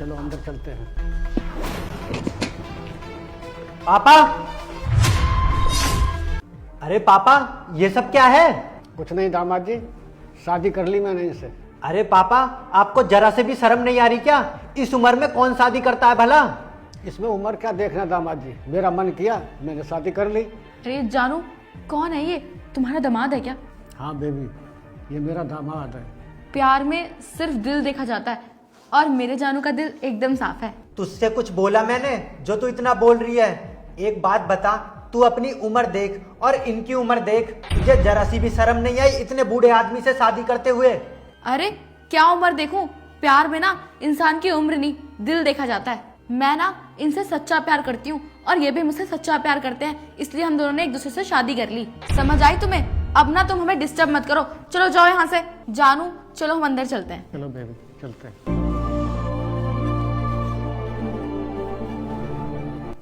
चलो अंदर चलते हैं। पापा, अरे पापा ये सब क्या है? कुछ नहीं दामाद जी, शादी कर ली मैंने इनसे। अरे पापा, आपको जरा से भी शर्म नहीं आ रही क्या? इस उम्र में कौन शादी करता है भला? इसमें उम्र क्या देखना दामाद जी, मेरा मन किया मैंने शादी कर ली। अरे जानू, कौन है ये? तुम्हारा दामाद है क्या? हाँ बेबी, ये मेरा दामाद है। प्यार में सिर्फ दिल देखा जाता है और मेरे जानू का दिल एकदम साफ है। तुझसे कुछ बोला मैंने जो तू इतना बोल रही है? एक बात बता, तू अपनी उम्र देख और इनकी उम्र देख, तुझे जरा सी भी शर्म नहीं आई इतने बूढ़े आदमी से शादी करते हुए? अरे क्या उम्र देखूं? प्यार में ना इंसान की उम्र नहीं, दिल देखा जाता है। मैं ना इनसे सच्चा प्यार करती हूँ और ये भी मुझसे सच्चा प्यार करते हैं, इसलिए हम दोनों ने एक दूसरे से शादी कर ली। समझ आई तुम्हें? अब ना तुम हमें डिस्टर्ब मत करो, चलो जाओ यहाँ से। जानू चलो हम अंदर चलते हैं। चलो बेबी चलते हैं।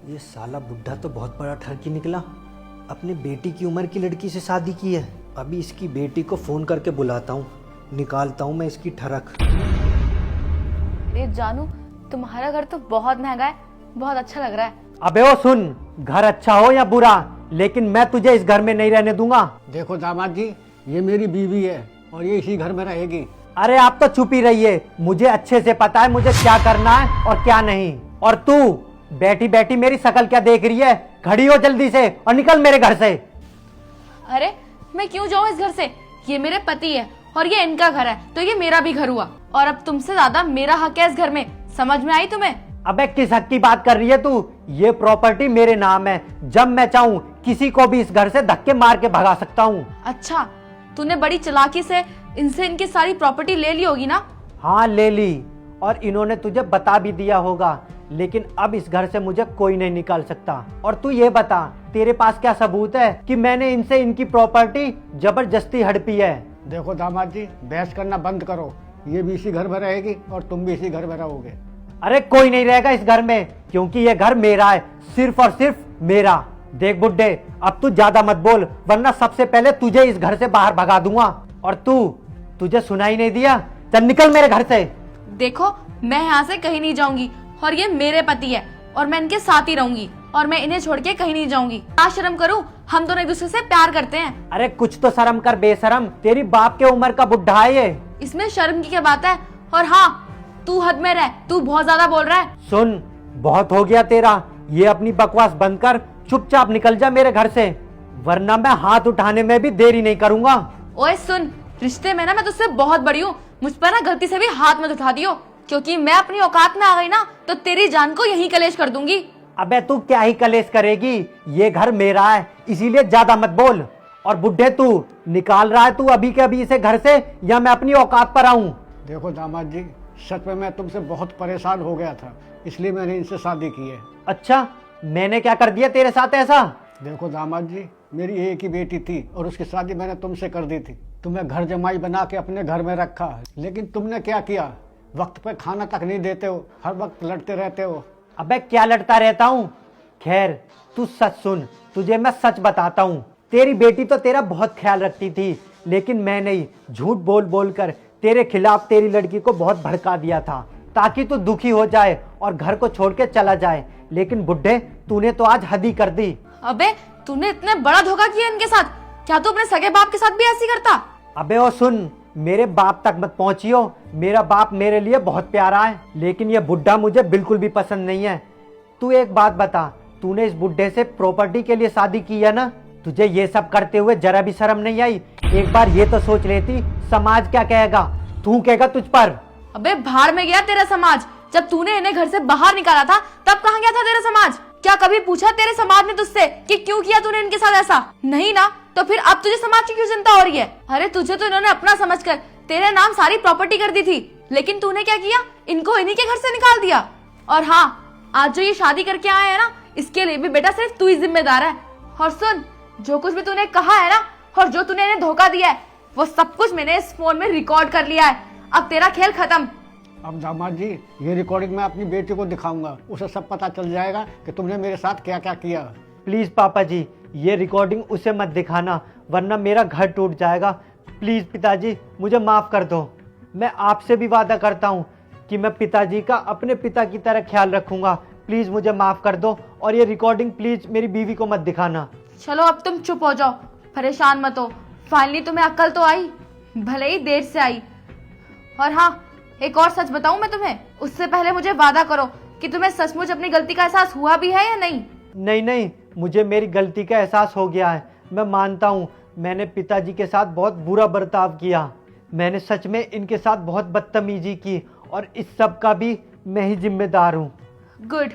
ये साला बुढ़ा तो बहुत बड़ा ठरकी निकला, अपनी बेटी की उम्र की लड़की से शादी की है। अभी इसकी बेटी को फोन करके बुलाता हूँ, निकालता हूँ मैं इसकी ठरक। अरे जानू, तुम्हारा घर तो बहुत महंगा है, बहुत अच्छा लग रहा है। अबे ओ सुन, घर अच्छा हो या बुरा, लेकिन मैं तुझे इस घर में नहीं रहने दूंगा। देखो दामाद जी, ये मेरी बीवी है और ये इसी घर में रहेगी। अरे आप तो चुप ही रहिए, मुझे अच्छे से पता है मुझे क्या करना है और क्या नहीं। और तू बैठी बैठी मेरी शकल क्या देख रही है? खड़ी हो जल्दी से और निकल मेरे घर से। अरे मैं क्यों जाऊँ इस घर से? ये मेरे पति है और ये इनका घर है, तो ये मेरा भी घर हुआ और अब तुमसे ज्यादा मेरा हक है इस घर में। समझ में आई तुम्हें? अबे किस हक की बात कर रही है तू? ये प्रॉपर्टी मेरे नाम है, जब मैं चाहूँ किसी को भी इस घर से धक्के मार के भगा सकता हूँ। अच्छा, तूने बड़ी चालाकी से इनसे इनकी सारी प्रॉपर्टी ले ली होगी ना? हाँ ले ली, और इन्होंने तुझे बता भी दिया होगा, लेकिन अब इस घर से मुझे कोई नहीं निकाल सकता। और तू ये बता, तेरे पास क्या सबूत है कि मैंने इनसे इनकी प्रॉपर्टी जबरदस्ती हड़पी है? देखो दामाद जी, बहस करना बंद करो। ये भी इसी घर में रहेगी और तुम भी इसी घर में रहोगे। अरे कोई नहीं रहेगा इस घर में, क्योंकि ये घर मेरा है, सिर्फ और सिर्फ मेरा। देख बुड्ढे, अब तू ज्यादा मत बोल, वरना सबसे पहले तुझे इस घर से बाहर भगा दूंगा। और तुझे सुनाई नहीं दिया? चल निकल मेरे घर से। देखो, मैं यहाँ से कहीं नहीं जाऊंगी और ये मेरे पति है और मैं इनके साथ ही रहूंगी और मैं इन्हें छोड़ के कहीं नहीं जाऊंगी। क्या शर्म करूँ? हम दोनों एक दूसरे से प्यार करते हैं। अरे कुछ तो शर्म कर बेशरम, तेरी बाप के उम्र का बुढ़ा है ये। इसमें शर्म की क्या बात है? और हाँ, तू हद में रह, तू बहुत ज्यादा बोल रहा है। सुन, बहुत हो गया तेरा, ये अपनी बकवास बंद कर, चुपचाप निकल जा मेरे घर से, वरना मैं हाथ उठाने में भी देरी नहीं करूंगा। ओए सुन, रिश्ते में ना मैं तुझसे बहुत बड़ी हूँ, मुझ पर ना गलती से भी हाथ मत उठा दियो, क्योंकि मैं अपनी औकात में आ गई ना तो तेरी जान को यहीं कलेश कर दूंगी। अबे तू क्या ही कलेश करेगी, ये घर मेरा है, इसीलिए ज्यादा मत बोल। और बुढ़े तू निकाल रहा है तू अभी के अभी इसे घर से, या मैं अपनी औकात पर आऊं? देखो दामाद जी, सच में मैं तुमसे बहुत परेशान हो गया था, इसलिए मैंने इनसे शादी की है। अच्छा, मैंने क्या कर दिया तेरे साथ ऐसा? देखो दामाद जी, मेरी एक ही बेटी थी और उसकी शादी मैंने तुमसे कर दी थी। तुम्हें घर जमाई बना के अपने घर में रखा है, लेकिन तुमने क्या किया? वक्त पे खाना तक नहीं देते हो, हर वक्त लड़ते रहते हो। अबे क्या लड़ता रहता हूँ? खैर तू सच सुन, तुझे मैं सच बताता हूँ, तेरी बेटी तो तेरा बहुत ख्याल रखती थी, लेकिन मैं नहीं, झूठ बोल बोल कर तेरे खिलाफ तेरी लड़की को बहुत भड़का दिया था, ताकि तू दुखी हो जाए और घर को छोड़ के चला जाए। लेकिन बुड्ढे, तूने तो आज हद ही कर दी। अबे तूने इतने बड़ा धोखा किया इनके साथ, क्या तू अपने सगे बाप के साथ भी ऐसी करता? अबे ओ सुन, मेरे बाप तक मत पहुंचियो, मेरा बाप मेरे लिए बहुत प्यारा है, लेकिन ये बुड्ढा मुझे बिल्कुल भी पसंद नहीं है। तू एक बात बता, तूने इस बुड्ढे से प्रॉपर्टी के लिए शादी की है ना? तुझे ये सब करते हुए जरा भी शर्म नहीं आई? एक बार ये तो सोच लेती, समाज क्या कहेगा, तू कहेगा तुझ पर। अबे भाड़ में गया तेरा समाज, जब तूने इन्हें घर से बाहर निकाला था तब कहाँ गया था तेरा समाज? क्या कभी पूछा तेरे समाज ने तुझसे कि क्यों किया तूने इनके साथ ऐसा? नहीं ना, तो फिर अब तुझे समाज की क्यों चिंता हो रही है? अरे तुझे तो इन्होंने अपना समझकर तेरे नाम सारी प्रॉपर्टी कर दी थी, लेकिन तूने क्या किया? इनको इन्हीं के घर से निकाल दिया। और हाँ, आज जो ये शादी करके आए हैं ना, इसके लिए भी बेटा सिर्फ तू ही जिम्मेदार है। और सुन, जो कुछ भी तूने कहा है ना और जो तूने इन्हें धोखा दिया है, वो सब कुछ मैंने इस फोन में रिकॉर्ड कर लिया है। अब तेरा खेल खत्म। अब दामाद जी, ये रिकॉर्डिंग मैं अपनी बेटी को दिखाऊंगा, उसे सब पता चल जाएगा कि तुमने मेरे साथ क्या क्या किया। प्लीज पापा जी, ये रिकॉर्डिंग उसे मत दिखाना, वरना मेरा घर टूट जाएगा। प्लीज पिताजी, मुझे माफ कर दो। मैं आपसे भी वादा करता हूँ कि मैं पिताजी का अपने पिता की तरह ख्याल रखूंगा। प्लीज मुझे माफ कर दो और ये रिकॉर्डिंग प्लीज मेरी बीवी को मत दिखाना। चलो अब तुम चुप हो जाओ, परेशान मत हो। फाइनली तुम्हें अक्ल तो आई, भले ही देर से आई। और हाँ, एक और सच बताऊं मैं तुम्हें, उससे पहले मुझे वादा करो कि तुम्हें सचमुच अपनी गलती का एहसास हुआ भी है या नहीं। नहीं नहीं, मुझे मेरी गलती का एहसास हो गया है। मैं मानता हूँ मैंने पिताजी के साथ बहुत बुरा बर्ताव किया। मैंने सच में इनके साथ बहुत बदतमीजी की और इस सब का भी मैं ही जिम्मेदार हूँ। गुड।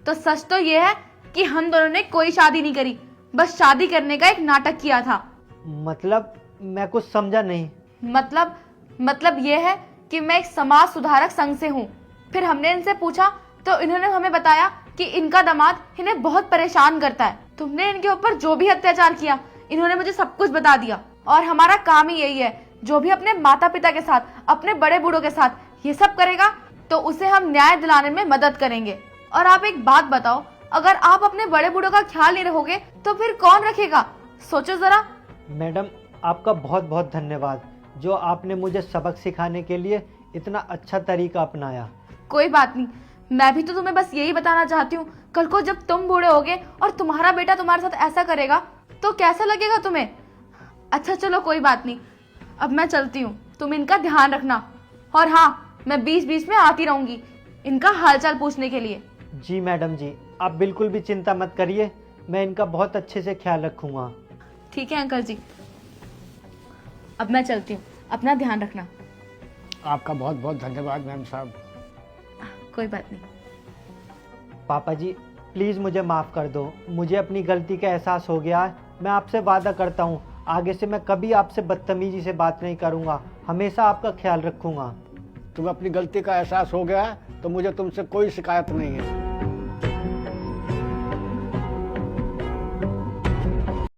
तो सच तो ये है कि हम दोनों ने कोई शादी नहीं करी, बस शादी करने का एक नाटक किया था। मतलब मैं कुछ समझा नहीं। मतलब ये है कि मैं एक समाज सुधारक संघ से हूँ। फिर हमने इनसे पूछा तो इन्होंने हमें बताया कि इनका दामाद इन्हें बहुत परेशान करता है। तुमने इनके ऊपर जो भी अत्याचार किया, इन्होंने मुझे सब कुछ बता दिया। और हमारा काम ही यही है, जो भी अपने माता पिता के साथ, अपने बड़े बूढ़ों के साथ ये सब करेगा तो उसे हम न्याय दिलाने में मदद करेंगे। और आप एक बात बताओ, अगर आप अपने बड़े बूढ़ों का ख्याल नहीं रखोगे तो फिर कौन रखेगा? सोचो जरा। मैडम, आपका बहुत बहुत धन्यवाद जो आपने मुझे सबक सिखाने के लिए इतना अच्छा तरीका अपनाया। कोई बात नहीं, मैं भी तो तुम्हें बस यही बताना चाहती हूँ, कल को जब तुम बूढ़े होगे और तुम्हारा बेटा तुम्हारे साथ ऐसा करेगा तो कैसा लगेगा तुम्हें? अच्छा चलो कोई बात नहीं, अब मैं चलती हूँ, तुम इनका ध्यान रखना। और हाँ, मैं बीच बीच में आती रहूंगी इनका हालचाल पूछने के लिए। जी मैडम जी, आप बिल्कुल भी चिंता मत करिए, मैं इनका बहुत अच्छे से ख्याल रखूंगा। ठीक है अंकल जी, अब मैं चलती हूँ, अपना ध्यान रखना। आपका बहुत बहुत धन्यवाद मैम साहब। कोई बात नहीं। पापा जी, प्लीज़ मुझे माफ़ कर दो, मुझे अपनी गलती का एहसास हो गया है। मैं आपसे वादा करता हूँ आगे से मैं कभी आपसे बदतमीजी से बात नहीं करूँगा, हमेशा आपका ख्याल रखूँगा। तुम्हें अपनी गलती का एहसास हो गया है तो मुझे तुमसे कोई शिकायत नहीं है।